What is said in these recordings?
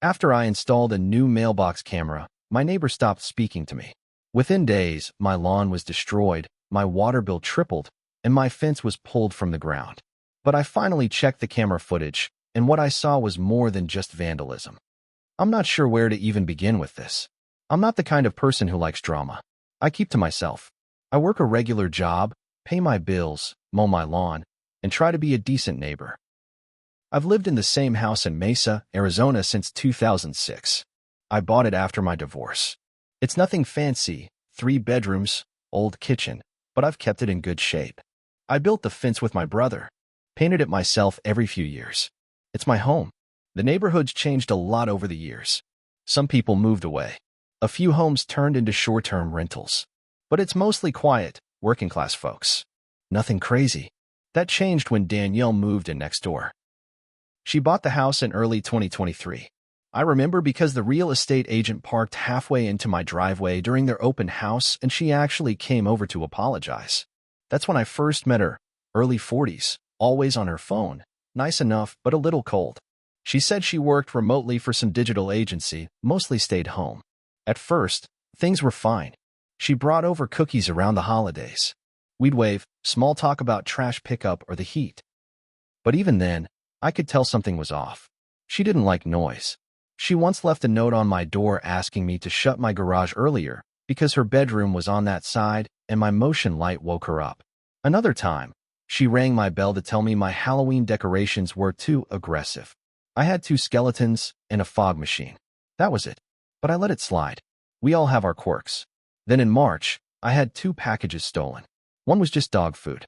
After I installed a new mailbox camera, my neighbor stopped speaking to me. Within days, my lawn was destroyed, my water bill tripled, and my fence was pulled from the ground. But I finally checked the camera footage, and what I saw was more than just vandalism. I'm not sure where to even begin with this. I'm not the kind of person who likes drama. I keep to myself. I work a regular job, pay my bills, mow my lawn, and try to be a decent neighbor. I've lived in the same house in Mesa, Arizona since 2006. I bought it after my divorce. It's nothing fancy, 3 bedrooms, old kitchen, but I've kept it in good shape. I built the fence with my brother, painted it myself every few years. It's my home. The neighborhood's changed a lot over the years. Some people moved away. A few homes turned into short-term rentals. But it's mostly quiet, working-class folks. Nothing crazy. That changed when Danielle moved in next door. She bought the house in early 2023. I remember because the real estate agent parked halfway into my driveway during their open house and she actually came over to apologize. That's when I first met her, early 40s, always on her phone, nice enough but a little cold. She said she worked remotely for some digital agency, mostly stayed home. At first, things were fine. She brought over cookies around the holidays. We'd wave, small talk about trash pickup or the heat. But even then, I could tell something was off. She didn't like noise. She once left a note on my door asking me to shut my garage earlier because her bedroom was on that side and my motion light woke her up. Another time, she rang my bell to tell me my Halloween decorations were too aggressive. I had 2 skeletons and a fog machine. That was it. But I let it slide. We all have our quirks. Then in March, I had 2 packages stolen. One was just dog food.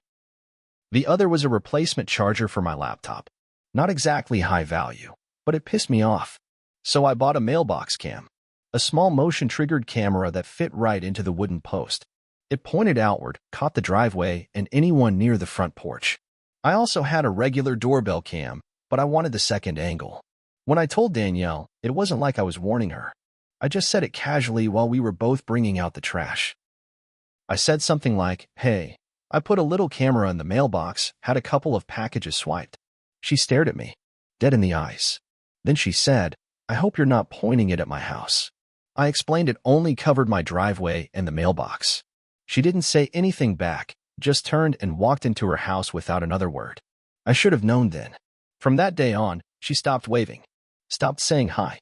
The other was a replacement charger for my laptop. Not exactly high value, but it pissed me off. So I bought a mailbox cam, a small motion-triggered camera that fit right into the wooden post. It pointed outward, caught the driveway, and anyone near the front porch. I also had a regular doorbell cam, but I wanted the second angle. When I told Danielle, it wasn't like I was warning her. I just said it casually while we were both bringing out the trash. I said something like, "Hey, I put a little camera in the mailbox, had a couple of packages swiped." She stared at me, dead in the eyes. Then she said, "I hope you're not pointing it at my house." I explained it only covered my driveway and the mailbox. She didn't say anything back, just turned and walked into her house without another word. I should have known then. From that day on, she stopped waving, stopped saying hi.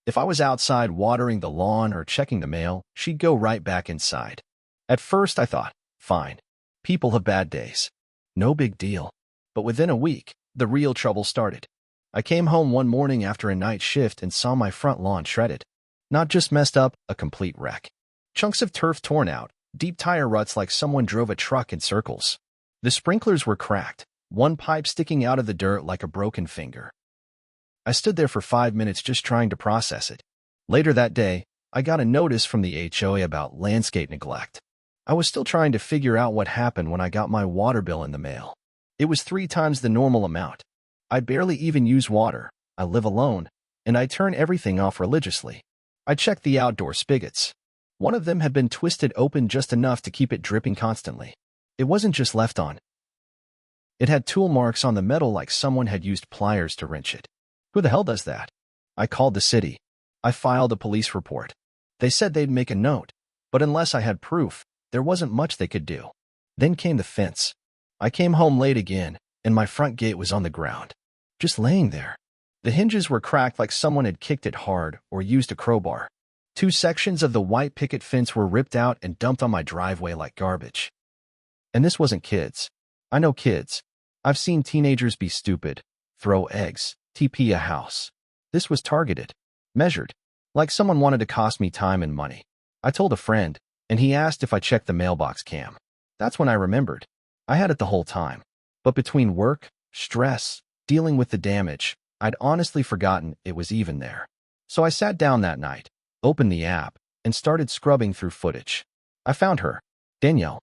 If I was outside watering the lawn or checking the mail, she'd go right back inside. At first I thought, fine, people have bad days. No big deal. But within a week, the real trouble started. I came home one morning after a night shift and saw my front lawn shredded. Not just messed up, a complete wreck. Chunks of turf torn out, deep tire ruts like someone drove a truck in circles. The sprinklers were cracked, one pipe sticking out of the dirt like a broken finger. I stood there for 5 minutes just trying to process it. Later that day, I got a notice from the HOA about landscape neglect. I was still trying to figure out what happened when I got my water bill in the mail. It was 3 times the normal amount. I barely even use water. I live alone, and I turn everything off religiously. I checked the outdoor spigots. One of them had been twisted open just enough to keep it dripping constantly. It wasn't just left on. It had tool marks on the metal like someone had used pliers to wrench it. Who the hell does that? I called the city. I filed a police report. They said they'd make a note, but unless I had proof, there wasn't much they could do. Then came the fence. I came home late again, and my front gate was on the ground, just laying there. The hinges were cracked like someone had kicked it hard or used a crowbar. 2 sections of the white picket fence were ripped out and dumped on my driveway like garbage. And this wasn't kids. I know kids. I've seen teenagers be stupid, throw eggs, TP a house. This was targeted, measured, like someone wanted to cost me time and money. I told a friend, and he asked if I checked the mailbox cam. That's when I remembered. I had it the whole time. But between work, stress, dealing with the damage, I'd honestly forgotten it was even there. So I sat down that night, opened the app, and started scrubbing through footage. I found her, Danielle,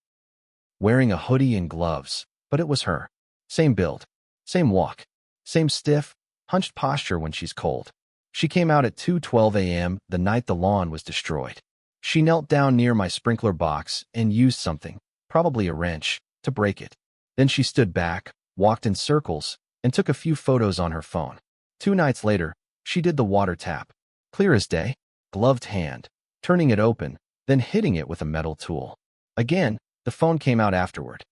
wearing a hoodie and gloves, but it was her. Same build, same walk, same stiff, hunched posture when she's cold. She came out at 2:12 a.m. the night the lawn was destroyed. She knelt down near my sprinkler box and used something, probably a wrench, to break it. Then she stood back, walked in circles, and took a few photos on her phone. 2 nights later, She did the water tap, clear as day, gloved hand, turning it open, then hitting it with a metal tool. Again, the phone came out afterward,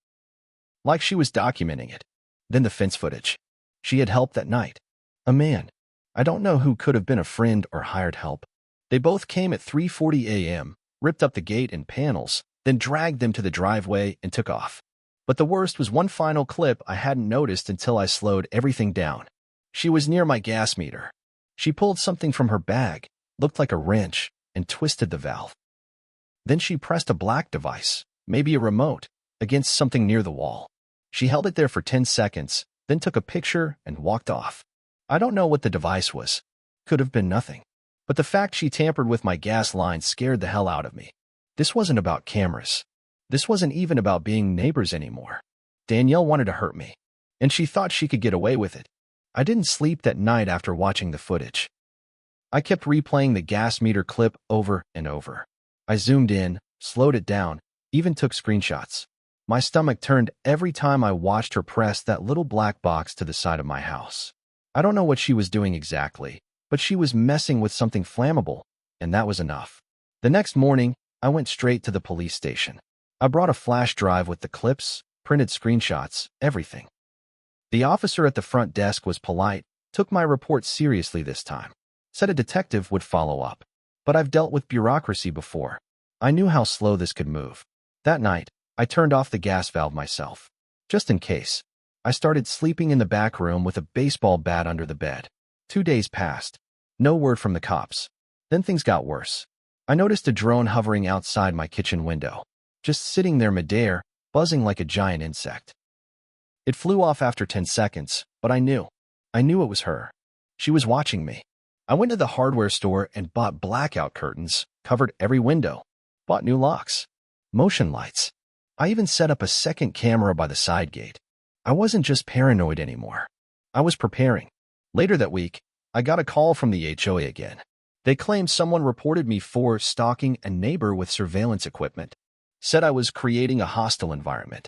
like she was documenting it. Then the fence footage. She had help that night. A man. I don't know who, could have been a friend or hired help. They both came at 3:40 a.m., ripped up the gate and panels, then dragged them to the driveway and took off. But the worst was one final clip I hadn't noticed until I slowed everything down. She was near my gas meter. She pulled something from her bag, looked like a wrench, and twisted the valve. Then she pressed a black device, maybe a remote, against something near the wall. She held it there for 10 seconds, then took a picture and walked off. I don't know what the device was. Could have been nothing. But the fact she tampered with my gas line scared the hell out of me. This wasn't about cameras. This wasn't even about being neighbors anymore. Danielle wanted to hurt me, and she thought she could get away with it. I didn't sleep that night after watching the footage. I kept replaying the gas meter clip over and over. I zoomed in, slowed it down, even took screenshots. My stomach turned every time I watched her press that little black box to the side of my house. I don't know what she was doing exactly, but she was messing with something flammable, and that was enough. The next morning, I went straight to the police station. I brought a flash drive with the clips, printed screenshots, everything. The officer at the front desk was polite, took my report seriously this time, said a detective would follow up. But I've dealt with bureaucracy before. I knew how slow this could move. That night, I turned off the gas valve myself, just in case. I started sleeping in the back room with a baseball bat under the bed. 2 days passed. No word from the cops. Then things got worse. I noticed a drone hovering outside my kitchen window, just sitting there midair, buzzing like a giant insect. It flew off after 10 seconds, but I knew it was her. She was watching me. I went to the hardware store and bought blackout curtains, covered every window, bought new locks, motion lights. I even set up a second camera by the side gate. I wasn't just paranoid anymore. I was preparing. Later that week, I got a call from the HOA again. They claimed someone reported me for stalking a neighbor with surveillance equipment, said I was creating a hostile environment.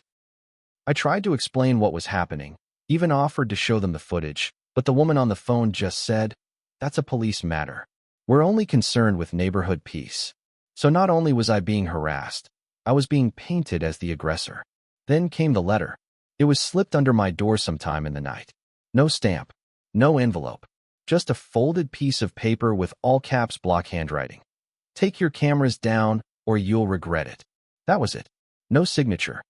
I tried to explain what was happening, even offered to show them the footage, but the woman on the phone just said, "That's a police matter. We're only concerned with neighborhood peace." So not only was I being harassed, I was being painted as the aggressor. Then came the letter. It was slipped under my door sometime in the night. No stamp, no envelope, just a folded piece of paper with all caps block handwriting. "Take your cameras down or you'll regret it." That was it. No signature.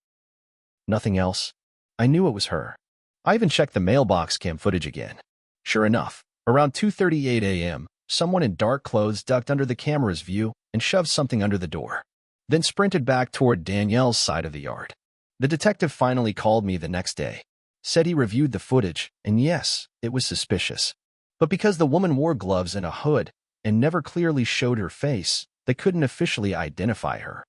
Nothing else. I knew it was her. I even checked the mailbox cam footage again. Sure enough, around 2:38 a.m., someone in dark clothes ducked under the camera's view and shoved something under the door, then sprinted back toward Danielle's side of the yard. The detective finally called me the next day, said he reviewed the footage, and yes, it was suspicious. But because the woman wore gloves and a hood and never clearly showed her face, they couldn't officially identify her.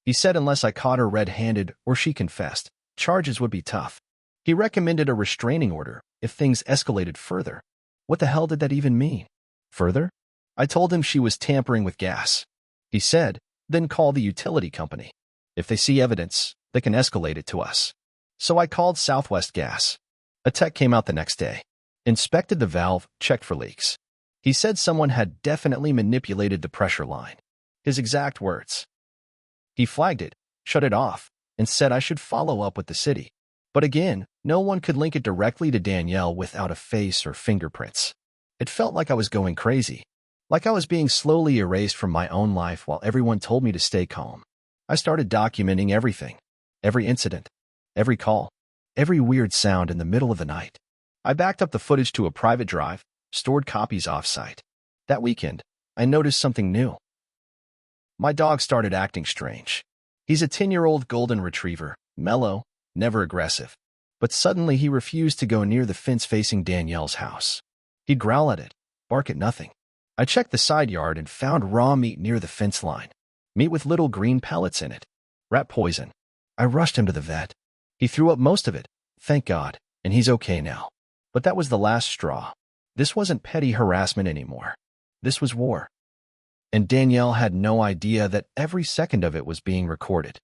He said unless I caught her red-handed or she confessed, charges would be tough. He recommended a restraining order if things escalated further. What the hell did that even mean? Further? I told him she was tampering with gas. He said, then call the utility company. If they see evidence, they can escalate it to us. So I called Southwest Gas. A tech came out the next day, inspected the valve, checked for leaks. He said someone had definitely manipulated the pressure line. His exact words. He flagged it, shut it off, and said I should follow up with the city. But again, no one could link it directly to Danielle without a face or fingerprints. It felt like I was going crazy, like I was being slowly erased from my own life while everyone told me to stay calm. I started documenting everything, every incident, every call, every weird sound in the middle of the night. I backed up the footage to a private drive, stored copies off-site. That weekend, I noticed something new. My dog started acting strange. He's a 10-year-old golden retriever, mellow, never aggressive. But suddenly he refused to go near the fence facing Danielle's house. He'd growl at it, bark at nothing. I checked the side yard and found raw meat near the fence line. Meat with little green pellets in it. Rat poison. I rushed him to the vet. He threw up most of it, thank God, and he's okay now. But that was the last straw. This wasn't petty harassment anymore. This was war. And Danielle had no idea that every second of it was being recorded.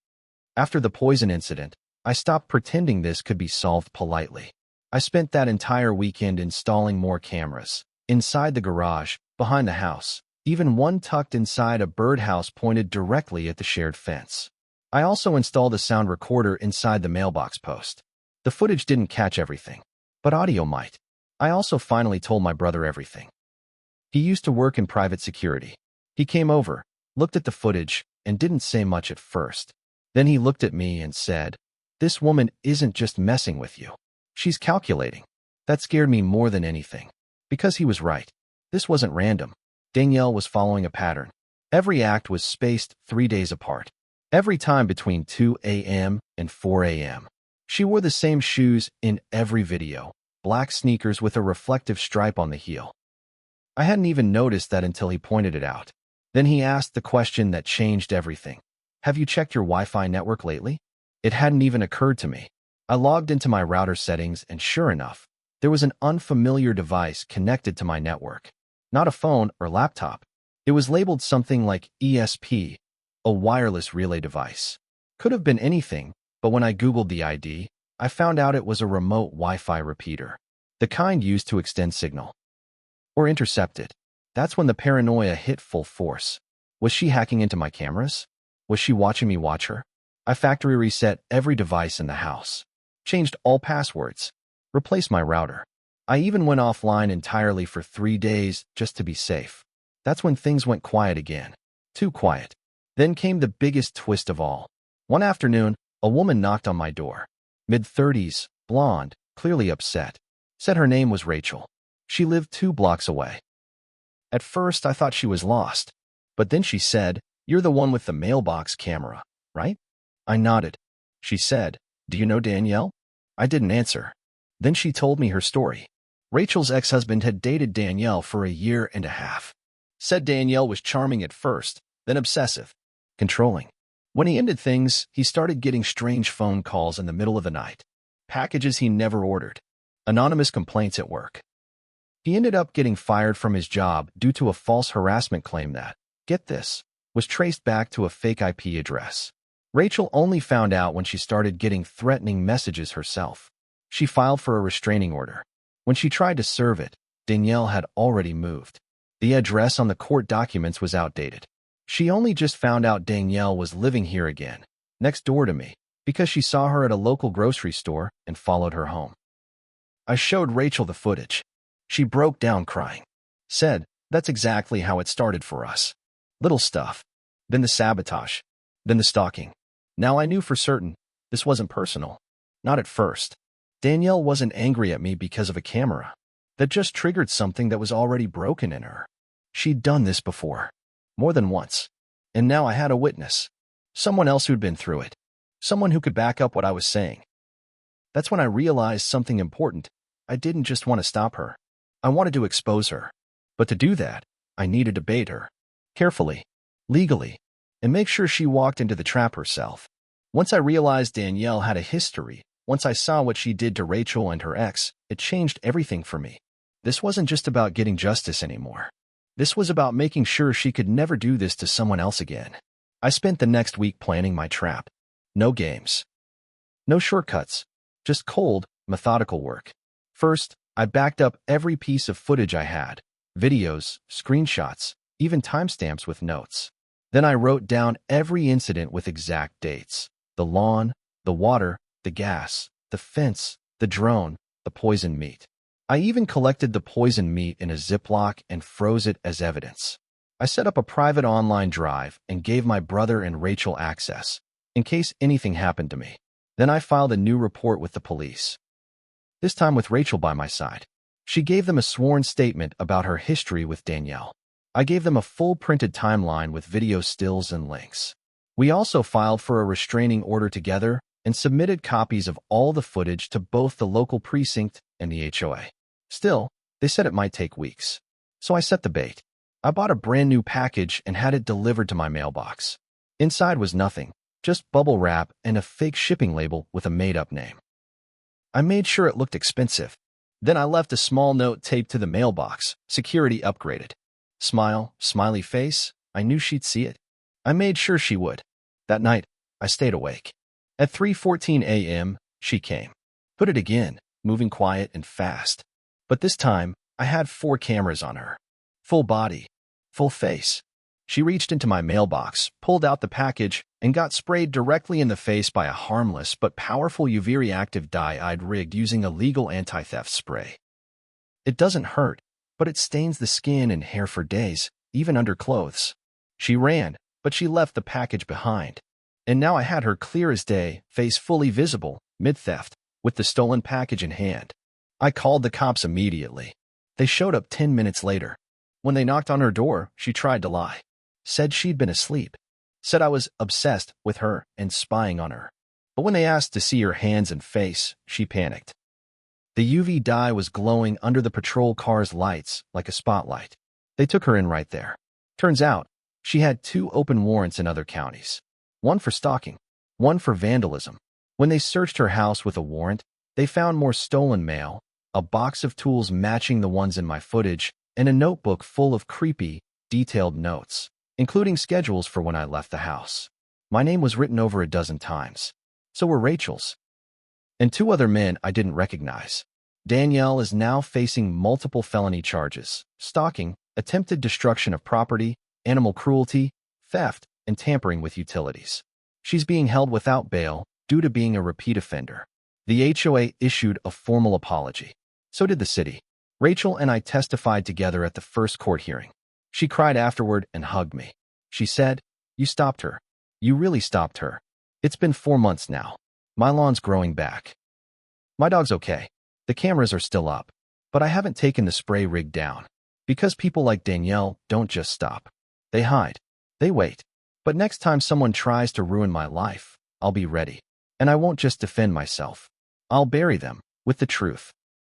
After the poison incident, I stopped pretending this could be solved politely. I spent that entire weekend installing more cameras, inside the garage, behind the house. Even one tucked inside a birdhouse pointed directly at the shared fence. I also installed a sound recorder inside the mailbox post. The footage didn't catch everything, but audio might. I also finally told my brother everything. He used to work in private security. He came over, looked at the footage, and didn't say much at first. Then he looked at me and said, "This woman isn't just messing with you. She's calculating." That scared me more than anything. Because he was right. This wasn't random. Danielle was following a pattern. Every act was spaced 3 days apart. Every time between 2 a.m. and 4 a.m. She wore the same shoes in every video, black sneakers with a reflective stripe on the heel. I hadn't even noticed that until he pointed it out. Then he asked the question that changed everything. "Have you checked your Wi-Fi network lately?" It hadn't even occurred to me. I logged into my router settings and sure enough, there was an unfamiliar device connected to my network. Not a phone or laptop. It was labeled something like ESP, a wireless relay device. Could have been anything, but when I Googled the ID, I found out it was a remote Wi-Fi repeater, the kind used to extend signal or intercept it. That's when the paranoia hit full force. Was she hacking into my cameras? Was she watching me watch her? I factory reset every device in the house, changed all passwords, replaced my router. I even went offline entirely for 3 days just to be safe. That's when things went quiet again. Too quiet. Then came the biggest twist of all. One afternoon, a woman knocked on my door. Mid-30s, blonde, clearly upset. Said her name was Rachel. She lived 2 blocks away. At first, I thought she was lost. But then she said, "You're the one with the mailbox camera, right?" I nodded. She said, "Do you know Danielle?" I didn't answer. Then she told me her story. Rachel's ex-husband had dated Danielle for 1.5 years. Said Danielle was charming at first, then obsessive, controlling. When he ended things, he started getting strange phone calls in the middle of the night. Packages he never ordered. Anonymous complaints at work. He ended up getting fired from his job due to a false harassment claim that, get this, was traced back to a fake IP address. Rachel only found out when she started getting threatening messages herself. She filed for a restraining order. When she tried to serve it, Danielle had already moved. The address on the court documents was outdated. She only just found out Danielle was living here again, next door to me, because she saw her at a local grocery store and followed her home. I showed Rachel the footage. She broke down crying. Said, "That's exactly how it started for us. Little stuff. Then the sabotage. Then the stalking. Now I knew for certain this wasn't personal. Not at first. Danielle wasn't angry at me because of a camera. That just triggered something that was already broken in her. She'd done this before. More than once. And now I had a witness. Someone else who'd been through it. Someone who could back up what I was saying. That's when I realized something important. I didn't just want to stop her. I wanted to expose her. But to do that, I needed to bait her. Carefully. Legally. And make sure she walked into the trap herself. Once I realized Danielle had a history, once I saw what she did to Rachel and her ex, it changed everything for me. This wasn't just about getting justice anymore. This was about making sure she could never do this to someone else again. I spent the next week planning my trap. No games. No shortcuts. Just cold, methodical work. First, I backed up every piece of footage I had. Videos, screenshots, even timestamps with notes. Then I wrote down every incident with exact dates. The lawn, the water, the gas, the fence, the drone, the poisoned meat. I even collected the poisoned meat in a Ziploc and froze it as evidence. I set up a private online drive and gave my brother and Rachel access, in case anything happened to me. Then I filed a new report with the police. This time with Rachel by my side. She gave them a sworn statement about her history with Danielle. I gave them a full printed timeline with video stills and links. We also filed for a restraining order together and submitted copies of all the footage to both the local precinct and the HOA. Still, they said it might take weeks. So I set the bait. I bought a brand new package and had it delivered to my mailbox. Inside was nothing, just bubble wrap and a fake shipping label with a made-up name. I made sure it looked expensive. Then I left a small note taped to the mailbox, security upgraded. Smile, smiley face, I knew she'd see it. I made sure she would. That night, I stayed awake. At 3:14 a.m., she came. Put it again, moving quiet and fast. But this time, I had 4 cameras on her. Full body, full face. She reached into my mailbox, pulled out the package, and got sprayed directly in the face by a harmless but powerful UV-reactive dye I'd rigged using a legal anti-theft spray. It doesn't hurt, but it stains the skin and hair for days, even under clothes. She ran, but she left the package behind. And now I had her clear as day, face fully visible, mid-theft, with the stolen package in hand. I called the cops immediately. They showed up 10 minutes later. When they knocked on her door, she tried to lie. Said she'd been asleep. Said I was obsessed with her and spying on her. But when they asked to see her hands and face, she panicked. The UV dye was glowing under the patrol car's lights like a spotlight. They took her in right there. Turns out, she had 2 open warrants in other counties. One for stalking, one for vandalism. When they searched her house with a warrant, they found more stolen mail, a box of tools matching the ones in my footage, and a notebook full of creepy, detailed notes, including schedules for when I left the house. My name was written over a dozen times. So were Rachel's. And 2 other men I didn't recognize. Danielle is now facing multiple felony charges: stalking, attempted destruction of property, animal cruelty, theft, and tampering with utilities. She's being held without bail due to being a repeat offender. The HOA issued a formal apology. So did the city. Rachel and I testified together at the first court hearing. She cried afterward and hugged me. She said, "You stopped her. You really stopped her. It's been 4 months now. My lawn's growing back. My dog's okay. The cameras are still up. But I haven't taken the spray rig down. Because people like Danielle don't just stop. They hide. They wait. But next time someone tries to ruin my life, I'll be ready. And I won't just defend myself. I'll bury them with the truth."